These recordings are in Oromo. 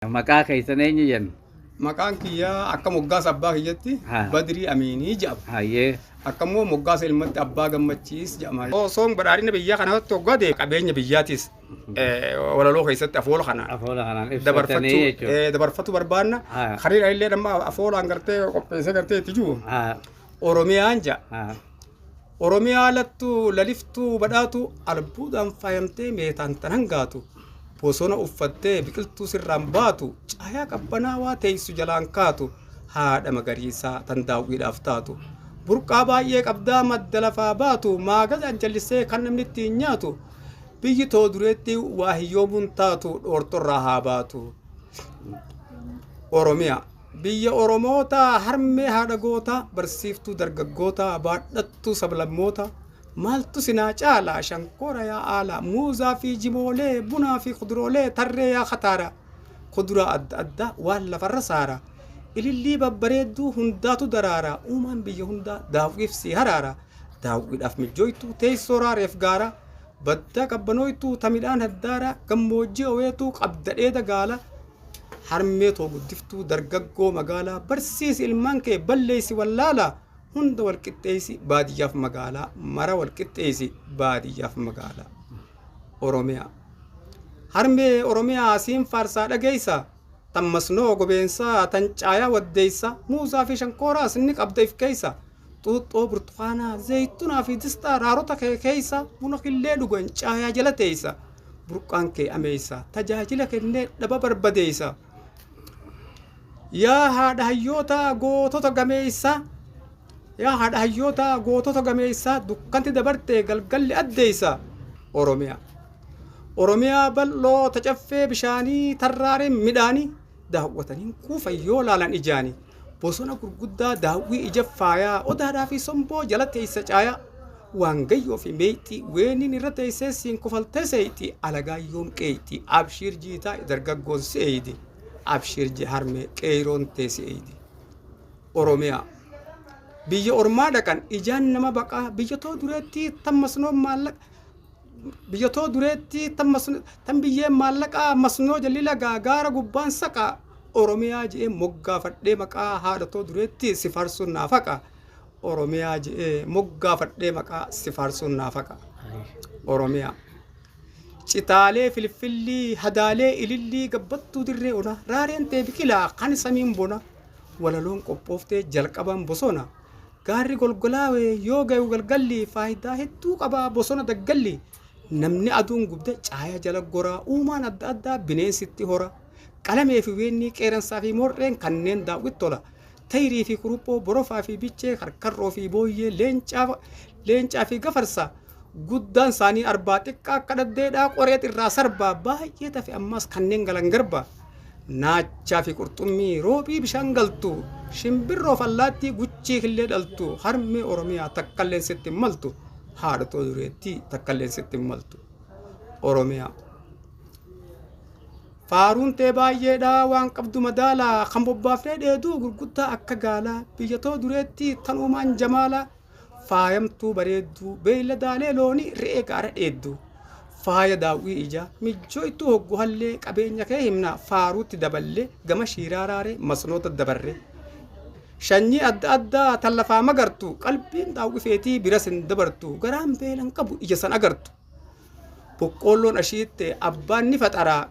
Maqaa keessan eenyu jenna? Maqaan kiyyaa akka moggaasa abbaa kiyyatti Badrii Amiinii jedhama. Hayyee. Akkammoo moggaasa ilmatti abbaa gammachiis jedhama. Osoon badhaadhina biyyaa kanatti hoggade qabeenya biyyaatis walaloo keessatti afoola kanaan dabarfatu barbaanna. Hariira illee dhamma afoolaan gartee qopheessee gartee itti jiru. Oromiyaan ja'a. Oromiyaa lattuu laliftuu badhaatu albuudhaan faayamtee meetaan tan hangaatu. Bosona uffattee biqiltuu sirraan baatu caayaa qabbanaawaa teessu jalaan kaatu haadha magariisaa tan daawwiidhaaf taatu burqaa baay'ee qabdaa madda lafaa baatu maagaza jallisee kan namni ittiin nyaatu biyyi too dureetti waa hiyyoomuun taatu dhoortorraa haa baatu. Oromiyaa biyya Oromoota harmee haadha goota barsiiftuu dargaggoota baadhattuu sablammoota. Maaltu sinaa caalaa shankoora yaa aala muuzaa fi jimoolee bunaa fi kuduroolee tarree yaa khataara kuduraa adda addaa waan lafarra saara ilillii babbareedduu hundaatu daraara uumaan biyya hundaa daawwiif si haraara daawwiidhaaf mijjooytuu teessoo raareef gaara badda qabbanooytuu tamidhaan haddaara gammoojjii oweetuu qabdadheeda gaala harmee too guddiftuu dargaggoo magaalaa barsiisi ilmaan kee balleessi wallaala. Hunda walqixxeessi baadiyyaaf magaalaa mara walqixxeessi baadiyyaaf magaalaa. Oromiyaa harmee Oromiyaa asiin faarsaa dhageessa tan masnoo gobeensaa tan caayaa waddeessa muuzaa fi shankooraas ni qabda if keessa xuuxxoo burtukaanaa zaytunaa fi distaa raarota kee keessa buna killee dhugan caayaa jala teessa burqaan kee ameessa tajaajila kennee dhaba barbadeessa. Yaa haadha hayyoota gootota gameessa. Yaa haadha hayyoota gootota gameessa dukkanti dabarte galgalli addeessa. Oromiyaa bal'oo tacaffee bishaanii tarraareen midhaanii daawwataniin kuufan yoo laalan ijaanii bosona gurguddaa daawwii ija faayaa odaadhaa fi somboo jala teessa caayaa waan gayyoo fi meexxii weeniin irra teessee siin kofaltee seeyti alagaa yoom qeeyti abshiir jiitaa dargaggoon seeyidi abshiir harmee qeeroon teesseeyidi. Oromiyaa biyya ormaa dhaqan ijaan nama baqaa biyyatoo dureetti tammasnoo maallaqa biyyatoo dureetti tan biyyeen maallaqaa masnoo jalila gaara gubbaan saqa Oromiyaa je'ee moggaafadhee maqaa haadhatoo dureetti si faarsuun naafaqa Oromiyaa je'ee moggaafadhee maqaa si faarsuun naafaqa. Oromiyaa citaalee filfillii hadaalee ilillii gabbattuu dirree ona raareen tee biqilaa kan samiin bona walaloon qophooftee jalqaban bosona. Gaarri golgolaawee yoo gayu galgalli faayidaa hedduu qabaa bosona daggalli namni aduun gubde caaya jala goraa uumaan adda addaa bineensitti hora qalamee fi weenni qeeransaa fi morreen kanneen daawwitti tola tayrii fi kuruphoo borofaa fi bichee karkarroo fi booyyee leencaa fi gafarsa guddaan isaanii arbaa xiqqaa akka dhaddeedhaa qoreet irraa sarbaa baay'ee tafe ammas kanneen galan garba. Naachaa fi qurxummii roobii bishaan galtu shimbirroo fallaattii guchii killee dhaltu harmee Oromiyaa takkalleen sitti maltu haadhatoo dureetti takkalleen sitti maltu. Oromiyaa faaruun tee baay'eedhaa waan qabdu madaalaa kan bobbaafnee dheeduu gurguddaa akka gaalaa biyyatoo dureetti tan uumaan jamaalaa faayamtuu bareedduu beeyladaalee loonii re'ee gaara dheedduu. Faaya daawwii ijaa mijjooytuu hoggu hallee qabeenya kee himna faaruutti daballee gama shiiraaraaree masnoota dabarree shanyii adda addaa tan lafaa magartu qalbiin daawwii feetii biras hin dabartu garaan beelan qabu ija san agartu. Boqqoolloon ashiittee abbaan ni faxaraa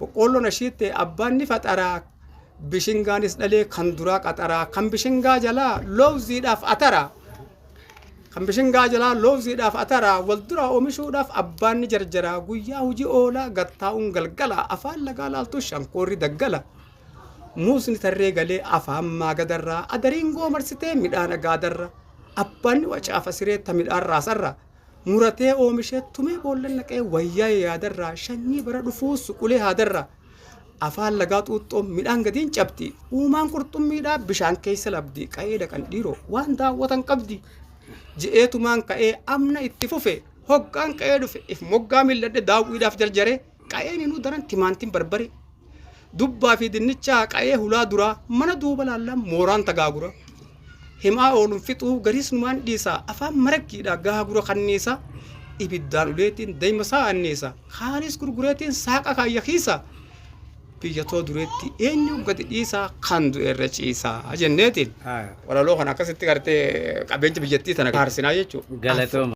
boqqoolloon ashiittee abbaan ni faxaraa bishingaanis dhalee kan duraa qaxaraa kan bishingaa jalaa loowziidhaaf ataraa. Kan bishingaa jalaa loowziidhaaf ataraa wal duraa oomishuudhaaf abbaan ni jarjaraa guyyaa hojii oolaa gattaa'uun galgala afaan lagaa laaltu shankoorri daggala. Muusni tarree galee afaan maagadarraa adariin goomarsitee midhaan agaadarra abbaan wacaafa sireetta midhaan raasarra muratee oomishee tumee boolleen naqee wayyaa yaadarraa shanyii bara dhufuu suqulee haadarra afaan lagaa xuuxxoo midhaan gadiin cabdi uumaan qurxummiidhaa bishaan keessa labdi qa'ee dhaqan dhiiroo waan daawwatan qabdi. Je'eetumaan ka'ee amna itti fufe hoggaan ka'ee dhufe if moggaa milladhe daawwiidhaaf jarjare qa'een inuu daran timaantiin barbare dubbaa fi dinnichaa qa'ee hulaa duraa mana duuba laallaan mooraan tagaagura himaa ooluun fixuu gariisumaan dhiisaa afaan maraggiidhaa gaagura kanniisa ibiddaan uleetiin daymasaa anniisa kaanis gurgureetiin saaqa kaayyakiisa biyya too dureetti eenyu gadi dhiisaa kan du'eerra ciisaa jenneetiin walaloo kana akkasitti gartee qabeenya biyyattii tana kaarsinaa jechuudha. Galatooma.